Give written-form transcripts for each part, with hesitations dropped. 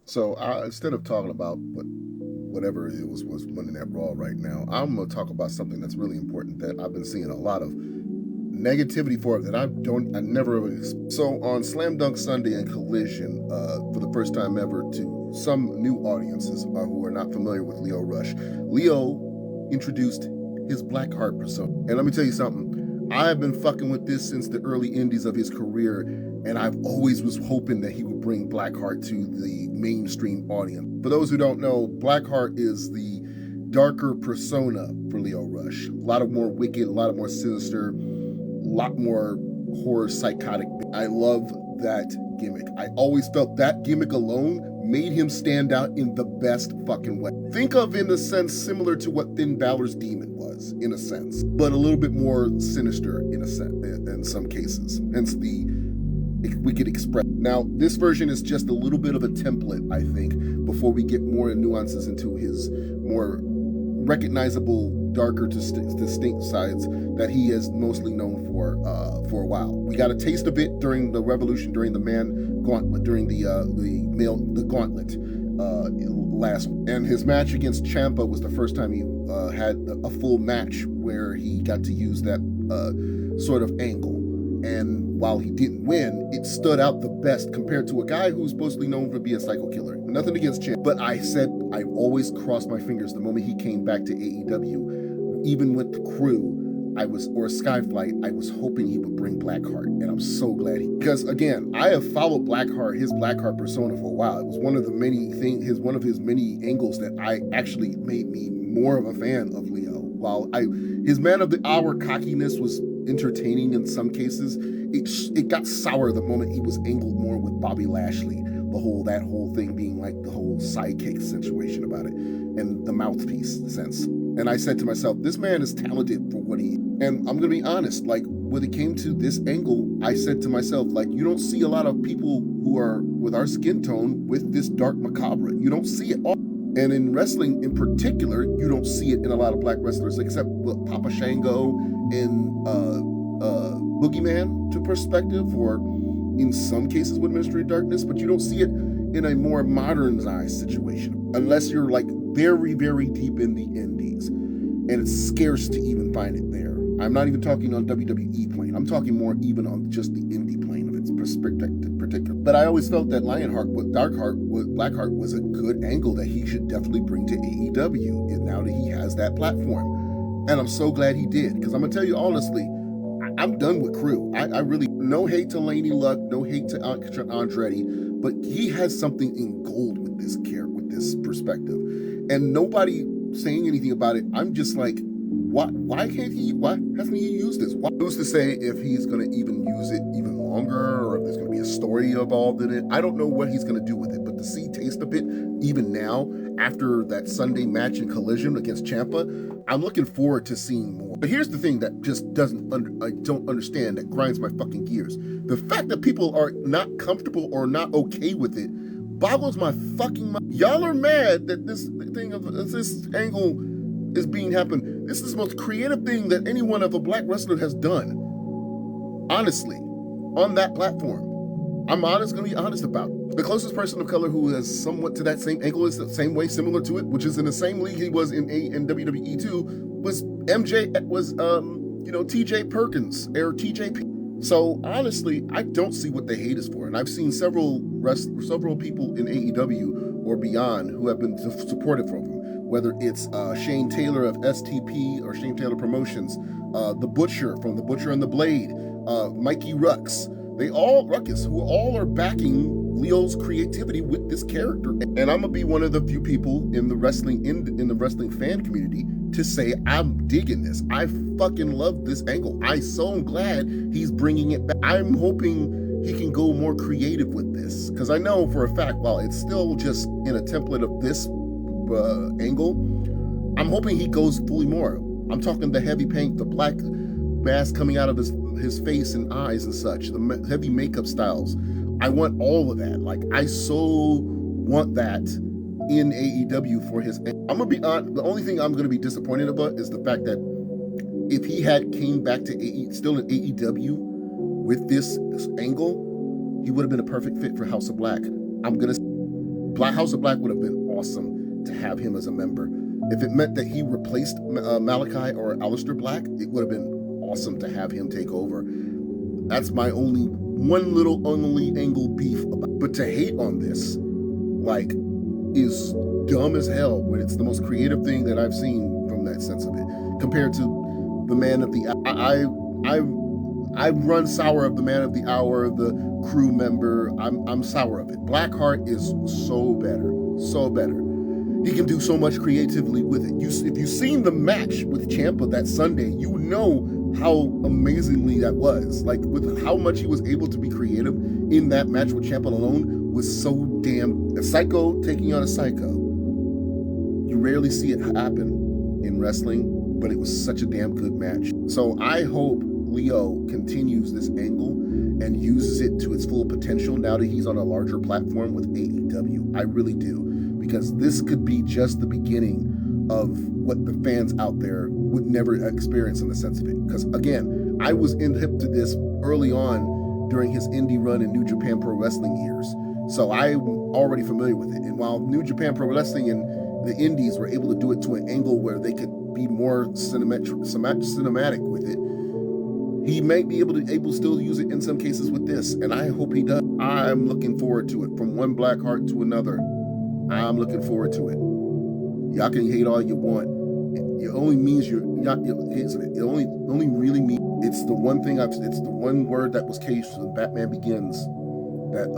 So instead of talking about whatever it was winning that Raw right now, I'm gonna talk about something that's really important that I've been seeing a lot of negativity for that I never. So on Slam Dunk Sunday and Collision, for the first time ever to some new audiences who are not familiar with Lio Rush, Lio introduced his Blackheart persona, and let me tell you something. I have been fucking with this since the early indies of his career, and I've always was hoping that he would bring Blackheart to the mainstream audience. For those who don't know, Blackheart is the darker persona for Lio Rush. A lot of more wicked, a lot of more sinister, a lot more horror psychotic. I love that gimmick. I always felt that gimmick alone made him stand out in the best fucking way. Think of in a sense similar to what Finn Balor's demon was, in a sense, but a little bit more sinister in a sense in some cases. Hence the wicked express. Now, this version is just a little bit of a template, I think, before we get more nuances into his more recognizable, darker, distinct sides that he is mostly known for a while. We got a taste of it during the Revolution, during the Man Gauntlet, during the Gauntlet last, and his match against Ciampa was the first time he had a full match where he got to use that sort of angle. And while he didn't win, it stood out the best compared to a guy who's supposedly known for being a psycho killer. Nothing against Champ, but I said I always crossed my fingers the moment he came back to AEW, even with the crew. Or Skyflight, I was hoping he would bring Blackheart, and I'm so glad because again, I have followed his Blackheart persona for a while. It was one of the many things, one of his many angles that I actually made me more of a fan of Leo. While his Man of the Hour cockiness was entertaining in some cases, it got sour the moment he was angled more with Bobby Lashley. That whole thing being like the whole sidekick situation about it, and the mouthpiece sense. And I said to myself, this man is talented for what he. And I'm gonna be honest, like when it came to this angle, I said to myself, like, you don't see a lot of people who are with our skin tone with this dark macabre. You don't see it all. And in wrestling in particular, you don't see it in a lot of black wrestlers, except Papa Shango and Boogeyman to perspective, or in some cases with Ministry of Darkness, but you don't see it in a more modernized situation unless you're like very, very deep in the indies. And it's scarce to even find it there. I'm not even talking on WWE plane. I'm talking more even on just the indie plane of its perspective particular. But I always felt that Lionheart with Blackheart was a good angle that he should definitely bring to AEW, and now that he has that platform. And I'm so glad he did, because I'm gonna tell you honestly, I'm done with Crew. I really, no hate to Laney Luck, no hate to Andretti, but he has something in gold with this perspective, and nobody saying anything about it. I'm just like, why hasn't he used this? Who's to say if he's going to even use it even longer, or if there's going to be a story involved in it? I don't know what he's going to do with it, but to see taste of it even now after that Sunday match in Collision against Ciampa, I'm looking forward to seeing more. But here's the thing that just I don't understand, that grinds my fucking gears. The fact that people are not comfortable or not okay with it boggles my fucking mind. Y'all are mad that this angle is being happened. This is the most creative thing that any one of a black wrestler has done. Honestly, on that platform. I'm gonna be honest about it. The closest person of color who has somewhat to that same angle is the same way similar to it, which is in the same league he was in WWE too, was TJ Perkins or TJP. So honestly, I don't see what the hate is for. And I've seen several people in AEW or beyond who have been supportive of him, whether it's Shane Taylor of STP or Shane Taylor Promotions, the Butcher from The Butcher and the Blade, Mikey Rux, who all are backing Leo's creativity with this character. And I'm gonna be one of the few people in the wrestling fan community to say I'm digging this. I fucking love this angle. I'm so glad he's bringing it back. I'm hoping he can go more creative with this, because I know for a fact, while it's still just in a template of this angle, I'm hoping he goes fully more. I'm talking the heavy paint, the black mask coming out of his face and eyes and such, the heavy makeup styles. I want all of that. Like, I so want that in AEW for his. I'm gonna be honest, the only thing I'm gonna be disappointed about is the fact that if he had came back to still in AEW with this angle, he would have been a perfect fit for House of Black. I'm gonna House of Black would have been awesome to have him as a member. If it meant that he replaced Malachi or Aleister Black, it would have been awesome to have him take over. That's my only angle beef about. But to hate on this, like, is dumb as hell when it's the most creative thing that I've seen from that sense of it. Compared to the man of the I run sour of the man of the hour, the crew member. I'm sour of it. Blackheart is so better. He can do so much creatively with it. If you've seen the match with Ciampa that Sunday, you know how amazingly that was. Like, with how much he was able to be creative in that match with Ciampa alone was so damn. A psycho taking on a psycho. You rarely see it happen in wrestling, but it was such a damn good match. So I hope Leo continues this angle and uses it to its full potential now that he's on a larger platform with AEW. I really do, because this could be just the beginning of what the fans out there would never experience in the sense of it. Because again, I was hip to this early on during his indie run in New Japan Pro Wrestling years, so I'm already familiar with it. And while New Japan Pro Wrestling and the indies were able to do it to an angle where they could be more cinematic with it, he might be able to still use it in some cases with this, and I hope he does. I'm looking forward to it. From one Blackheart to another, I'm looking forward to it. Y'all can hate all you want. It only means it only really means it's the one thing it's the one word that was caged when Batman Begins that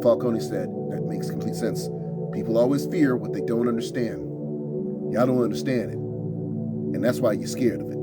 Falcone said that makes complete sense. People always fear what they don't understand. Y'all don't understand it, and that's why you're scared of it.